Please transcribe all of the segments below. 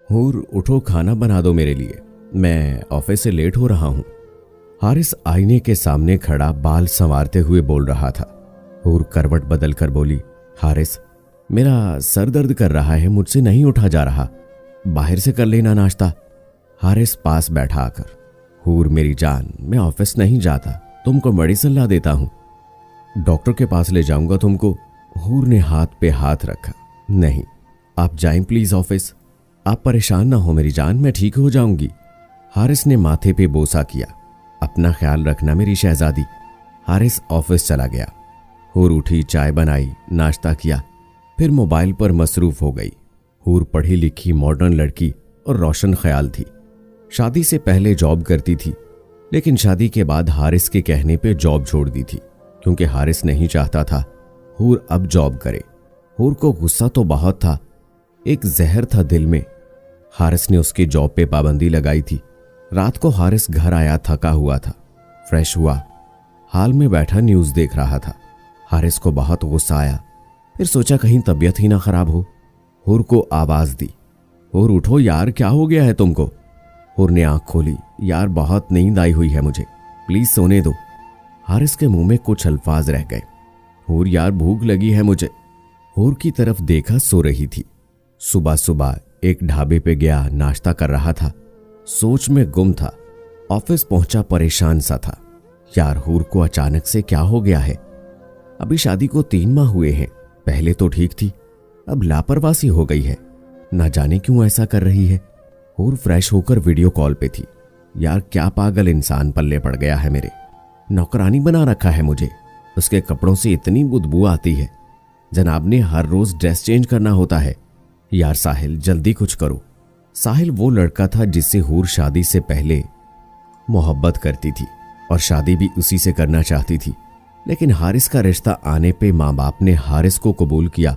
हूर उठो, खाना बना दो मेरे लिए, मैं ऑफिस से लेट हो रहा हूं। हारिस आईने के सामने खड़ा बाल संवारते हुए बोल रहा था। हूर करवट बदल कर बोली, हारिस मेरा सर दर्द कर रहा है, मुझसे नहीं उठा जा रहा, बाहर से कर लेना नाश्ता। हारिस पास बैठा आकर, हूर मेरी जान, मैं ऑफिस नहीं जाता, तुमको मेडिसिन ला देता हूं, डॉक्टर के पास ले जाऊंगा तुमको। हूर ने हाथ पे हाथ रखा, नहीं आप जाएं प्लीज ऑफिस, आप परेशान ना हो मेरी जान, मैं ठीक हो जाऊंगी। हारिस ने माथे पे बोसा किया, अपना ख्याल रखना मेरी शहजादी। हारिस ऑफिस चला गया। हूर उठी, चाय बनाई, नाश्ता किया, फिर मोबाइल पर मसरूफ हो गई। हूर पढ़ी लिखी मॉडर्न लड़की और रोशन ख्याल थी। शादी से पहले जॉब करती थी, लेकिन शादी के बाद हारिस के कहने पे जॉब छोड़ दी थी, क्योंकि हारिस नहीं चाहता था हूर अब जॉब करे। हूर को गुस्सा तो बहुत था, एक जहर था दिल में। हारिस ने उसकी जॉब पे पाबंदी लगाई थी। रात को हारिस घर आया, थका हुआ था, फ्रेश हुआ, हाल में बैठा न्यूज देख रहा था। हारिस को बहुत गुस्सा आया, फिर सोचा कहीं तबीयत ही ना खराब हो। हूर को आवाज दी, हूर उठो यार, क्या हो गया है तुमको। हूर ने आंख खोली, यार बहुत नींद आई हुई है मुझे, प्लीज सोने दो। हारिस के मुंह में कुछ अल्फाज रह गए, हूर यार भूख लगी है मुझे। हूर की तरफ देखा, सो रही थी। सुबह सुबह एक ढाबे पे गया, नाश्ता कर रहा था, सोच में गुम था। ऑफिस पहुंचा, परेशान सा था। यार हूर को अचानक से क्या हो गया है। अभी शादी को 3 माह हुए हैं, पहले तो ठीक थी, अब लापरवाही हो गई है, ना जाने क्यों ऐसा कर रही है। हूर फ्रेश होकर वीडियो कॉल पे थी। यार क्या पागल इंसान पल्ले पड़ गया है मेरे, नौकरानी बना रखा है मुझे, उसके कपड़ों से इतनी बुदबू आती है, जनाब ने हर रोज ड्रेस चेंज करना होता है। यार साहिल जल्दी कुछ करो। साहिल वो लड़का था जिससे हूर शादी से पहले मोहब्बत करती थी और शादी भी उसी से करना चाहती थी, लेकिन हारिस का रिश्ता आने पे माँ बाप ने हारिस को कबूल किया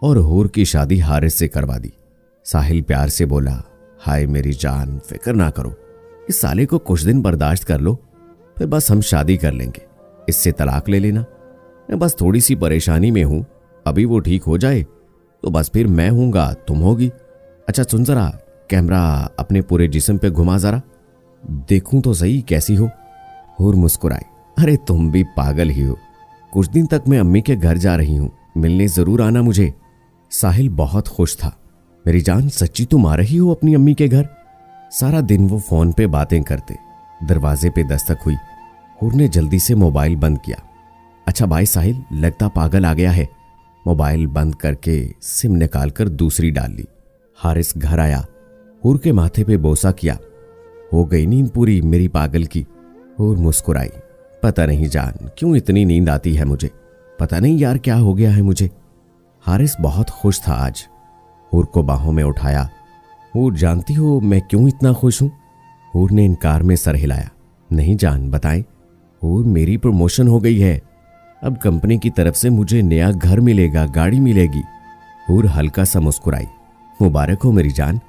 और हूर की शादी हारिस से करवा दी। साहिल प्यार से बोला, हाय मेरी जान, फिक्र ना करो, इस साले को कुछ दिन बर्दाश्त कर लो, फिर बस हम शादी कर लेंगे, इससे तलाक ले लेना, मैं बस थोड़ी सी परेशानी में हूं, अभी वो ठीक हो जाए तो बस फिर मैं हूंगा, तुम होगी। अच्छा सुन जरा, कैमरा अपने पूरे जिस्म पे घुमा जरा, देखूं तो सही कैसी हो। हूर मुस्कुराई, अरे तुम भी पागल ही हो, कुछ दिन तक मैं अम्मी के घर जा रही हूं, मिलने जरूर आना मुझे। साहिल बहुत खुश था, मेरी जान सच्ची तुम आ रही हो अपनी अम्मी के घर। सारा दिन वो फोन पे बातें करते। दरवाजे पे दस्तक हुई, हूर ने जल्दी से मोबाइल बंद किया। अच्छा भाई साहिल, लगता पागल आ गया है। मोबाइल बंद करके सिम निकालकर दूसरी डाल ली। हारिस घर आया, हूर के माथे पे बोसा किया, हो गई नींद पूरी मेरी पागल की। हूर मुस्कुराई, पता नहीं जान क्यों इतनी नींद आती है मुझे, पता नहीं यार क्या हो गया है मुझे। हारिस बहुत खुश था आज। हूर को बाहों में उठाया, हूर जानती हो मैं क्यों इतना खुश हूं। हूर ने इनकार में सर हिलाया, नहीं जान बताएं। हूर मेरी प्रमोशन हो गई है, अब कंपनी की तरफ से मुझे नया घर मिलेगा, गाड़ी मिलेगी। हूर हल्का सा मुस्कुराई, मुबारक हो मेरी जान।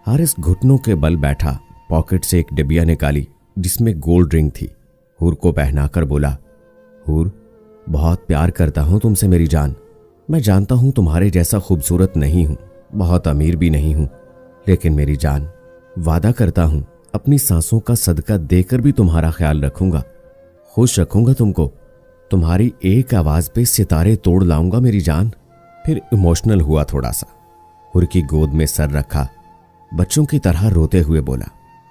हारिस घुटनों के बल बैठा, पॉकेट से एक डिबिया निकाली जिसमें गोल्ड रिंग थी। हूर को पहनाकर बोला, हूर बहुत प्यार करता हूं तुमसे मेरी जान, मैं जानता हूं तुम्हारे जैसा खूबसूरत नहीं हूं, बहुत अमीर भी नहीं हूं, लेकिन मेरी जान वादा करता हूं अपनी सांसों का सदका देकर भी तुम्हारा ख्याल रखूंगा, खुश रखूंगा तुमको, तुम्हारी एक आवाज पे सितारे तोड़ लाऊंगा मेरी जान। फिर इमोशनल हुआ थोड़ा सा, हूर की गोद में सर रखा, बच्चों की तरह रोते हुए बोला,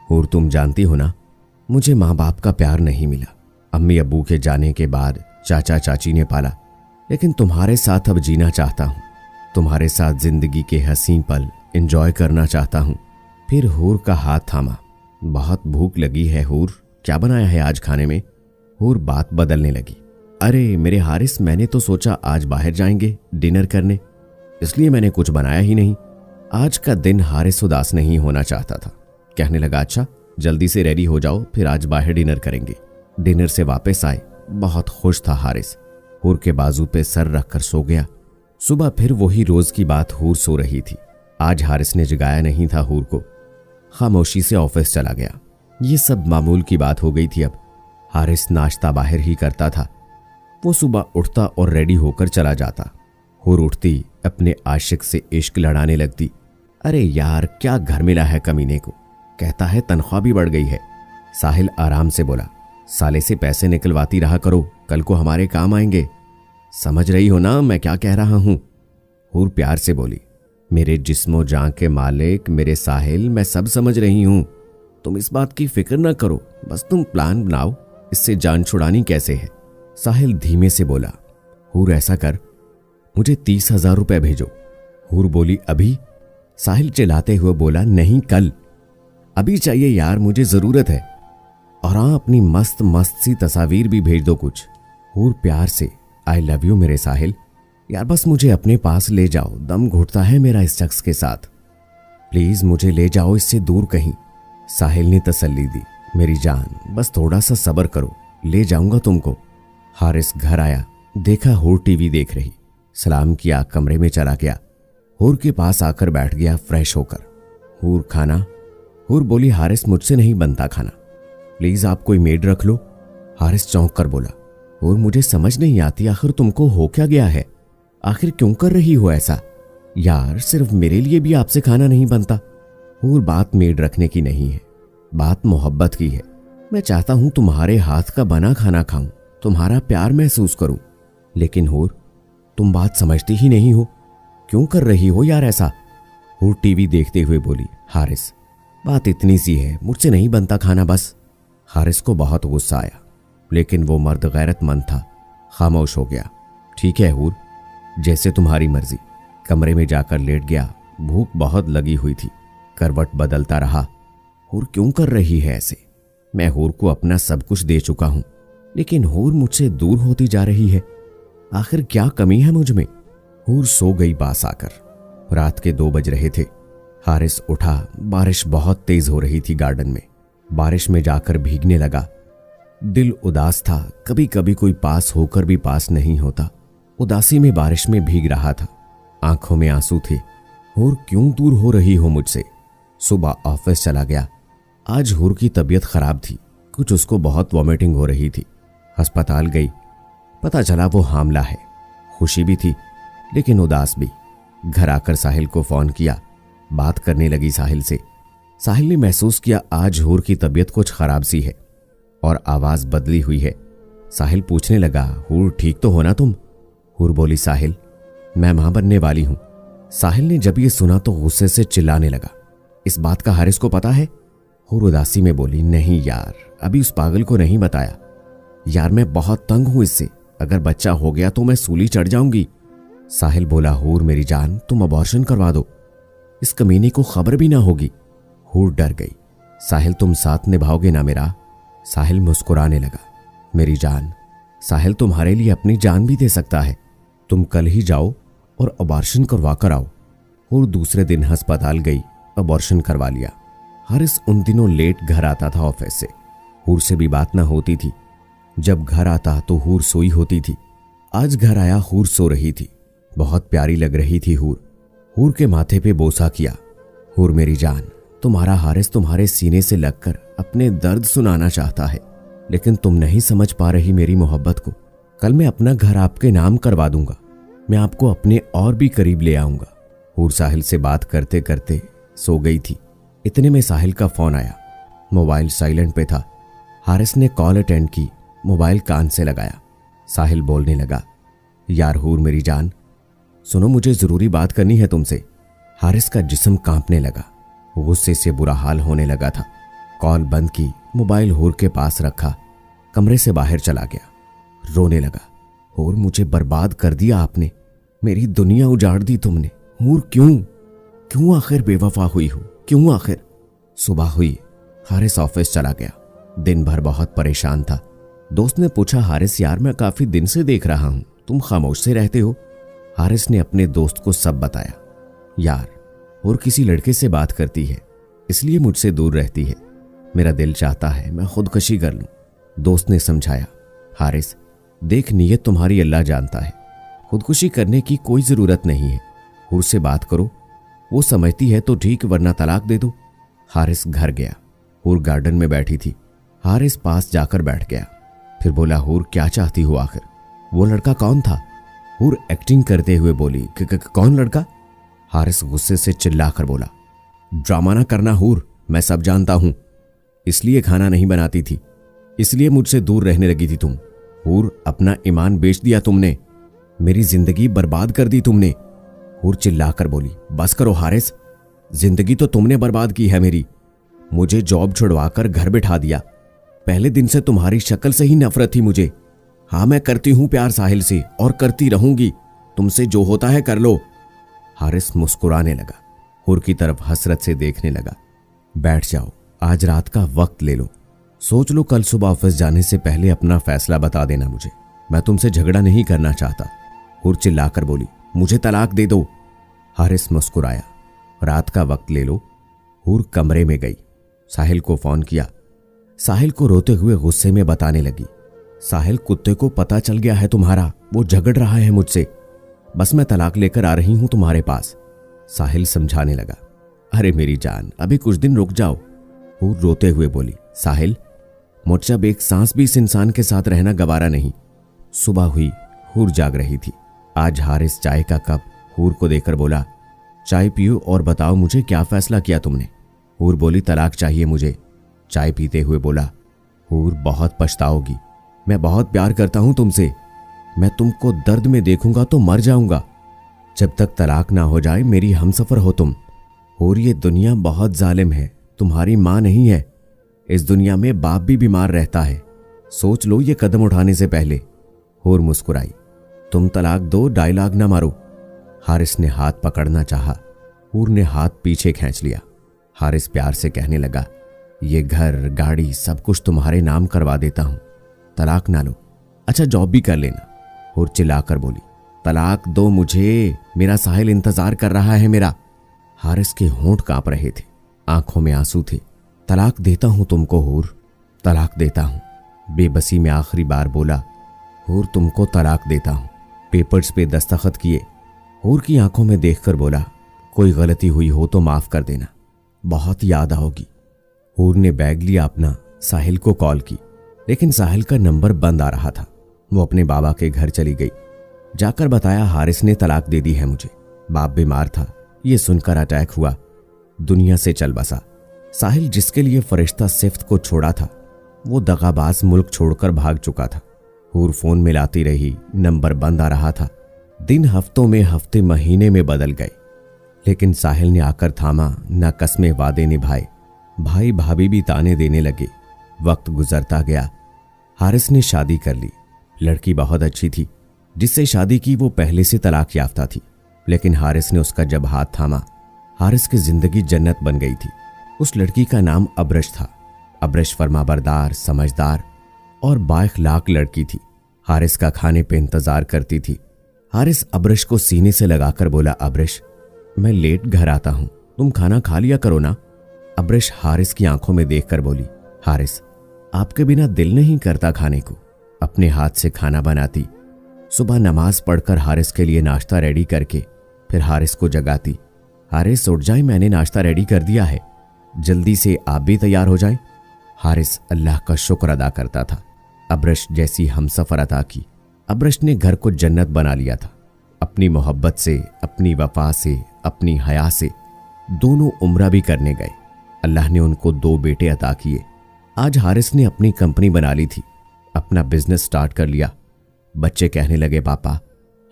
हूर तुम जानती हो ना, मुझे माँ बाप का प्यार नहीं मिला, अम्मी अब्बू के जाने के बाद चाचा चाची ने पाला, लेकिन तुम्हारे साथ अब जीना चाहता हूँ, तुम्हारे साथ जिंदगी के हसीन पल एंजॉय करना चाहता हूँ। फिर हूर का हाथ थामा, बहुत भूख लगी है हूर, क्या बनाया है आज खाने में। हूर बात बदलने लगी, अरे मेरे हारिस, मैंने तो सोचा आज बाहर जाएंगे डिनर करने, इसलिए मैंने कुछ बनाया ही नहीं। आज का दिन हारिस उदास नहीं होना चाहता था, कहने लगा, अच्छा जल्दी से रेडी हो जाओ, फिर आज बाहर डिनर करेंगे। डिनर से वापस आए, बहुत खुश था हारिस, हूर के बाजू पे सर रखकर सो गया। सुबह फिर वही रोज की बात, हूर सो रही थी। आज हारिस ने जगाया नहीं था हूर को, खामोशी से ऑफिस चला गया। ये सब मामूल की बात हो गई थी। अब हारिस नाश्ता बाहर ही करता था, वो सुबह उठता और रेडी होकर चला जाता। हूर उठती, अपने आशिक से इश्क लड़ाने लगती, अरे यार, क्या घर मिला है कमीने को, कहता है तनख्वाह भी बढ़ गई है। साहिल आराम से बोला, साले से पैसे निकलवाती रहा करो, कल को हमारे काम आएंगे। समझ रही हो ना मैं क्या कह रहा हूं? हूर प्यार से बोली, मेरे जिस्मो जान के मालिक, मेरे साहिल, मैं सब समझ रही हूं। तुम इस बात की फिक्र न करो, बस तुम प्लान बनाओ इससे जान छुड़ानी कैसे है। साहिल धीमे से बोला, हूर ऐसा कर, मुझे 30,000 रुपए भेजो। हूर बोली, अभी? साहिल चिल्लाते हुए बोला, नहीं कल। अभी चाहिए यार, मुझे जरूरत है। और हाँ, अपनी मस्त मस्त सी तस्वीर भी भेज दो कुछ। हूर प्यार से, आई लव यू मेरे साहिल, यार बस मुझे अपने पास ले जाओ, दम घुटता है मेरा इस शख्स के साथ, प्लीज मुझे ले जाओ इससे दूर कहीं। साहिल ने तसल्ली दी, मेरी जान बस थोड़ा सा सब्र करो, ले जाऊंगा तुमको। हारिस घर आया, देखा हूर टीवी देख रही, सलाम किया, कमरे में चला गया। हूर के पास आकर बैठ गया फ्रेश होकर। हूर खाना? हूर बोली, हारिस मुझसे नहीं बनता खाना, प्लीज आप कोई मेड रख लो। हारिस चौंक कर बोला, हूर मुझे समझ नहीं आती, आखिर तुमको हो क्या गया है, आखिर क्यों कर रही हो ऐसा? यार सिर्फ मेरे लिए भी आपसे खाना नहीं बनता। हूर बात मेड रखने की नहीं है, बात मोहब्बत की है। मैं चाहता हूं तुम्हारे हाथ का बना खाना खाऊं, तुम्हारा प्यार महसूस करूं। लेकिन हूर तुम बात समझती ही नहीं हो, क्यों कर रही हो यार ऐसा? हूर टीवी देखते हुए बोली, हारिस बात इतनी सी है, मुझसे नहीं बनता खाना बस। हारिस को बहुत गुस्सा आया, लेकिन वो मर्द गैरतमंद था, खामोश हो गया। ठीक है हूर, जैसे तुम्हारी मर्जी। कमरे में जाकर लेट गया, भूख बहुत लगी हुई थी। करवट बदलता रहा, हूर क्यों कर रही है ऐसे? मैं हूर को अपना सब कुछ दे चुका हूं, लेकिन हूर मुझसे दूर होती जा रही है। आखिर क्या कमी है मुझ में? हूर सो गई पास आकर। रात के 2 बज रहे थे। हारिस उठा, बारिश बहुत तेज हो रही थी गार्डन में। बारिश में जाकर भीगने लगा। दिल उदास था, कभी कभी कोई पास होकर भी पास नहीं होता। उदासी में बारिश में भीग रहा था, आंखों में आंसू थे। हूर क्यों दूर हो रही हो मुझसे? सुबह ऑफिस चला गया। आज हूर की तबीयत खराब थी, कुछ उसको बहुत वॉमिटिंग हो रही थी। अस्पताल गई, पता चला वो हामला है। खुशी भी थी लेकिन उदास भी। घर आकर साहिल को फोन किया, बात करने लगी साहिल से। साहिल ने महसूस किया आज हूर की तबीयत कुछ खराब सी है और आवाज बदली हुई है। साहिल पूछने लगा, हूर ठीक तो हो ना तुम? हूर बोली, साहिल मैं मां बनने वाली हूं। साहिल ने जब ये सुना तो गुस्से से चिल्लाने लगा, इस बात का हारिस को पता है? हूर उदासी में बोली, नहीं यार, अभी उस पागल को नहीं बताया। यार मैं बहुत तंग हूं इससे, अगर बच्चा हो गया तो मैं सूली चढ़ जाऊंगी। साहिल बोला, हूर मेरी जान तुम अबॉर्शन करवा दो, इस कमीने को खबर भी ना होगी। हूर डर गई, साहिल तुम साथ निभाओगे ना मेरा? साहिल मुस्कुराने लगा, मेरी जान साहिल तुम्हारे लिए अपनी जान भी दे सकता है, तुम कल ही जाओ और अबॉर्शन करवा कर आओ। हूर दूसरे दिन अस्पताल गई, अबॉर्शन करवा लिया। हारिस उन दिनों लेट घर आता था ऑफिस से, हूर से भी बात ना होती थी। जब घर आता तो हूर सोई होती थी। आज घर आया, हूर सो रही थी, बहुत प्यारी लग रही थी हूर। हूर के माथे पे बोसा किया, हूर मेरी जान तुम्हारा हारिस तुम्हारे सीने से लगकर अपने दर्द सुनाना चाहता है, लेकिन तुम नहीं समझ पा रही मेरी मोहब्बत को। कल मैं अपना घर आपके नाम करवा दूंगा, मैं आपको अपने और भी करीब ले आऊंगा। हूर साहिल से बात करते करते सो गई थी। इतने में साहिल का फोन आया, मोबाइल साइलेंट पे था। हारिस ने कॉल अटेंड की, मोबाइल कान से लगाया। साहिल बोलने लगा, यार हूर मेरी जान सुनो, मुझे जरूरी बात करनी है तुमसे। हारिस का जिस्म कांपने लगा, गुस्से से बुरा हाल होने लगा था। कॉल बंद की, मोबाइल हूर के पास रखा, कमरे से बाहर चला गया। रोने लगा, हूर मुझे बर्बाद कर दिया आपने, मेरी दुनिया उजाड़ दी तुमने। हूर क्यों आखिर बेवफा हुई हो, क्यों आखिर? सुबह हुई, हारिस ऑफिस चला गया। दिन भर बहुत परेशान था। दोस्त ने पूछा, हारिस यार मैं काफी दिन से देख रहा हूं, तुम खामोश से रहते हो। हारिस ने अपने दोस्त को सब बताया। यार और किसी लड़के से बात करती है, इसलिए मुझसे दूर रहती है, मेरा दिल चाहता है मैं खुदकशी कर लूं। दोस्त ने समझाया, हारिस देख नीयत तुम्हारी अल्लाह जानता है, खुदकुशी करने की कोई जरूरत नहीं है। हूर से बात करो, वो समझती है तो ठीक, वरना तलाक दे दो। हारिस घर गया, हूर गार्डन में बैठी थी। हारिस पास जाकर बैठ गया, फिर बोला, हूर क्या चाहती हो आखिर? वो लड़का कौन था? हूर एक्टिंग करते हुए बोली, कौन लड़का? हारिस गुस्से से चिल्लाकर बोला, ड्रामा ना करना हूर, मैं सब जानता हूं। इसलिए खाना नहीं बनाती थी, इसलिए मुझसे दूर रहने लगी थी तुम। हूर, अपना ईमान बेच दिया तुमने, मेरी जिंदगी बर्बाद कर दी तुमने। हूर चिल्लाकर बोली, बस करो हारिस, जिंदगी तो तुमने बर्बाद की है मेरी। मुझे जॉब छुड़वाकर घर बिठा दिया। पहले दिन से तुम्हारी शक्ल से ही नफरत थी मुझे। हाँ, मैं करती हूं प्यार साहिल से और करती रहूंगी, तुमसे जो होता है कर लो। हारिस मुस्कुराने लगा, हूर की तरफ हसरत से देखने लगा। बैठ जाओ, आज रात का वक्त ले लो, सोच लो, कल सुबह ऑफिस जाने से पहले अपना फैसला बता देना मुझे। मैं तुमसे झगड़ा नहीं करना चाहता। हूर चिल्लाकर बोली, मुझे तलाक दे दो। हारिस मुस्कुराया, रात का वक्त ले लो। हूर कमरे में गई, साहिल को फोन किया। साहिल को रोते हुए गुस्से में बताने लगी, साहिल, कुत्ते को पता चल गया है तुम्हारा, वो झगड़ रहा है मुझसे, बस मैं तलाक लेकर आ रही हूं तुम्हारे पास। साहिल समझाने लगा, अरे मेरी जान, अभी कुछ दिन रुक जाओ। हूर रोते हुए बोली, साहिल, मुझसे अब एक सांस भी इस इंसान के साथ रहना गवारा नहीं। सुबह हुई, हूर जाग रही थी। आज हारिस चाय का कप हूर को देकर बोला, चाय पियो और बताओ मुझे क्या फैसला किया तुमने। हूर बोली, तलाक चाहिए मुझे। चाय पीते हुए बोला, हूर, बहुत पछताओगी, मैं बहुत प्यार करता हूं तुमसे, मैं तुमको दर्द में देखूंगा तो मर जाऊंगा। जब तक तलाक ना हो जाए मेरी हमसफर हो तुम। हूर, ये दुनिया बहुत जालिम है, तुम्हारी मां नहीं है। इस दुनिया में बाप भी बीमार रहता है, सोच लो ये कदम उठाने से पहले। हूर मुस्कुराई, तुम तलाक दो, डायलॉग ना मारो। हारिस ने हाथ पकड़ना चाहा, हूर ने हाथ पीछे खींच लिया। हारिस प्यार से कहने लगा, ये घर, गाड़ी, सब कुछ तुम्हारे नाम करवा देता हूं, तलाक ना लो। अच्छा, जॉब भी कर लेना। हूर चिल्लाकर बोली, तलाक दो मुझे, मेरा साहिल इंतजार कर रहा है मेरा। हारिस के होंठ कांप रहे थे, आंखों में आंसू थे। तलाक देता हूं तुमको हूर, तलाक देता हूं। बेबसी में आखिरी बार बोला, हूर, तुमको तलाक देता हूं। पेपर्स पे दस्तखत किए। हूर की आंखों में देखकर बोला, कोई गलती हुई हो तो माफ कर देना, बहुत याद आओगी। हूर ने बैग लिया अपना, साहिल को कॉल की, लेकिन साहिल का नंबर बंद आ रहा था। वो अपने बाबा के घर चली गई, जाकर बताया हारिस ने तलाक दे दी है मुझे। बाप बीमार था, ये सुनकर अटैक हुआ, दुनिया से चल बसा। साहिल जिसके लिए फरिश्ता सिफ्त को छोड़ा था, वो दगाबाज मुल्क छोड़कर भाग चुका था। हूर फोन मिलाती रही, नंबर बंद आ रहा था। दिन हफ्तों में, हफ्ते महीने में बदल गए, लेकिन साहिल ने आकर थामा, न कस्में वादे निभाए। भाई भाभी भी ताने देने लगे। वक्त गुजरता गया, हारिस ने शादी कर ली। लड़की बहुत अच्छी थी, जिससे शादी की वो पहले से तलाक याफ्ता थी, लेकिन हारिस ने उसका जब हाथ थामा, हारिस की जिंदगी जन्नत बन गई थी। उस लड़की का नाम अब्रश था। अब्रश फरमाबरदार, समझदार और बाइखलाक लड़की थी। हारिस का खाने पे इंतजार करती थी। हारिस अब्रश को सीने से लगाकर बोला, अब्रश, मैं लेट घर आता हूं, तुम खाना खा लिया करो ना। अब्रश हारिस की आंखों में देखकर बोली, हारिस, आपके बिना दिल नहीं करता खाने को। अपने हाथ से खाना बनाती, सुबह नमाज पढ़कर हारिस के लिए नाश्ता रेडी करके फिर हारिस को जगाती, हारिस उठ जाए, मैंने नाश्ता रेडी कर दिया है, जल्दी से आप भी तैयार हो जाए। हारिस अल्लाह का शुक्र अदा करता था। अब्रश जैसी हमसफर अता की। अब्रश ने घर को जन्नत बना लिया था। अपनी मोहब्बत से, अपनी वफा से, अपनी हया से दोनों उम्रा भी करने गए। अल्लाह ने उनको 2 बेटे अता किए। आज हारिस ने अपनी कंपनी बना ली थी, अपना बिजनेस स्टार्ट कर लिया। बच्चे कहने लगे, पापा,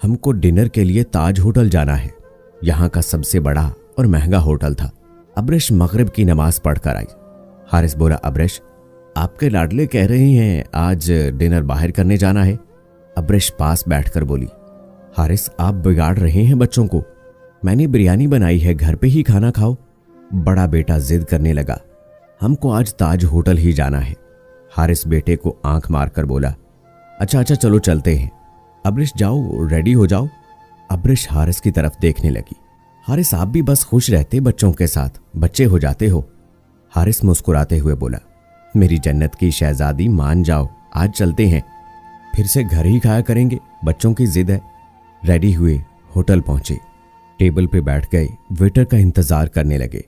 हमको डिनर के लिए ताज होटल जाना है। यहाँ का सबसे बड़ा और महंगा होटल था। अब्रश मगरिब की नमाज पढ़कर आई। हारिस बोला, अब्रश, आपके लाडले कह रहे हैं आज डिनर बाहर करने जाना है। अब्रश पास बैठकर बोली, हारिस, आप बिगाड़ रहे हैं बच्चों को, मैंने बिरयानी बनाई है, घर पे ही खाना खाओ। बड़ा बेटा जिद करने लगा, हमको आज ताज होटल ही जाना है। हारिस बेटे को आंख मारकर बोला, अच्छा चलो चलते हैं। अब्रश, जाओ, रेडी हो जाओ। अब्रश हारिस की तरफ देखने लगी। हारिस, आप भी बस खुश रहते बच्चों के साथ, बच्चे हो जाते हो। हारिस मुस्कुराते हुए बोला, मेरी जन्नत की शहजादी, मान जाओ, आज चलते हैं, फिर से घर ही खाया करेंगे, बच्चों की जिद है। रेडी हुए, होटल पहुंचे, टेबल पे बैठ गए, वेटर का इंतजार करने लगे।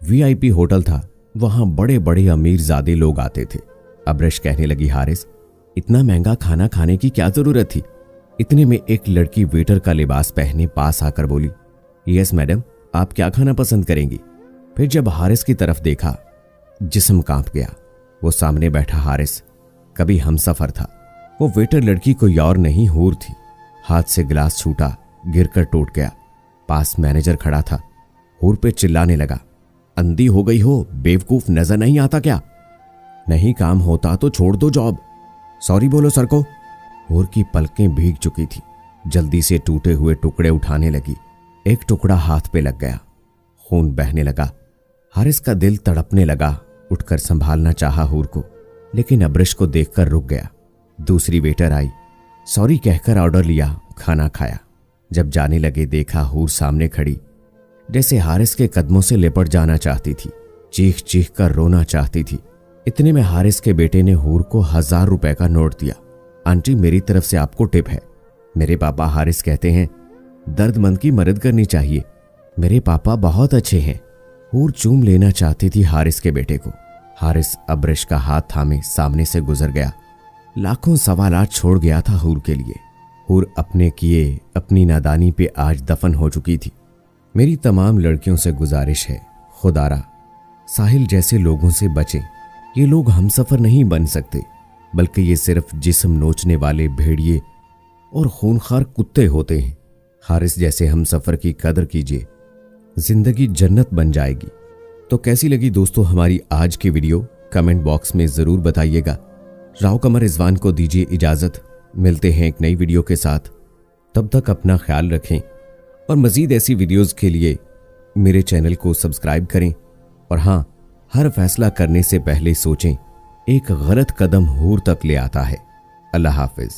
वीआईपी होटल था, वहां बड़े बड़े अमीरजादे लोग आते थे। अब्रश कहने लगी, हारिस, इतना महंगा खाना खाने की क्या जरूरत थी। इतने में एक लड़की वेटर का लिबास पहने पास आकर बोली, यस मैडम, आप क्या खाना पसंद करेंगी? फिर जब हारिस की तरफ देखा, जिस्म कांप गया। वो सामने बैठा हारिस कभी हमसफर था। वो वेटर लड़की कोई और नहीं, हूर थी। हाथ से गिलास छूटा, गिरकर टूट गया। पास मैनेजर खड़ा था। हूर पे चिल्लाने लगा, अंधी हो गई हो, बेवकूफ नजर नहीं आता क्या? नहीं काम होता तो छोड़ दो जॉब। सॉरी बोलो सर को। हूर की पलकें भीग चुकी थी। जल्दी से टूटे हुए टुकड़े उठाने लगी। एक टुकड़ा हाथ पे लग गया। खून बहने लगा। हारिस का दिल तड़पने लगा। उठकर संभालना चाहा हूर को, लेकिन अब्रिश को देखकर रुक गया। दूसरी वेटर आई। सॉरी कहकर ऑर्डर लिया, खाना खाया। जब जाने लगे देखा हूर सामने खड़ी, जैसे हारिस के कदमों से लिपट जाना चाहती थी। चीख चीख कर रोना चाहती थी। इतने में हारिस के बेटे ने हूर को 1000 रुपए का नोट दिया। आंटी, मेरी तरफ से आपको टिप है। मेरे पापा हारिस कहते हैं दर्दमंद की मदद करनी चाहिए। मेरे पापा बहुत अच्छे हैं। हूर चूम लेना चाहती थी हारिस के बेटे को। हारिस अब्रिश का हाथ थामे सामने से गुजर गया। लाखों सवालात छोड़ गया था हूर के लिए। हूर अपने किए अपनी नादानी पे आज दफन हो चुकी थी। मेरी तमाम लड़कियों से गुजारिश है, खुदारा साहिल जैसे लोगों से बचें। ये लोग हमसफर नहीं बन सकते, बल्कि ये सिर्फ जिस्म नोचने वाले भेड़िए और खूनखार कुत्ते होते हैं। हारिस जैसे हमसफर की कदर कीजिए, जिंदगी जन्नत बन जाएगी। तो कैसी लगी दोस्तों हमारी आज की वीडियो? कमेंट बॉक्स में जरूर बताइएगा। राव कमर रिजवान को दीजिए इजाजत। मिलते हैं एक नई वीडियो के साथ। तब तक अपना ख्याल रखें और मजीद ऐसी वीडियोस के लिए मेरे चैनल को सब्सक्राइब करें। और हाँ, हर फैसला करने से पहले सोचें, एक गलत कदम हूर तक ले आता है। अल्लाह हाफिज।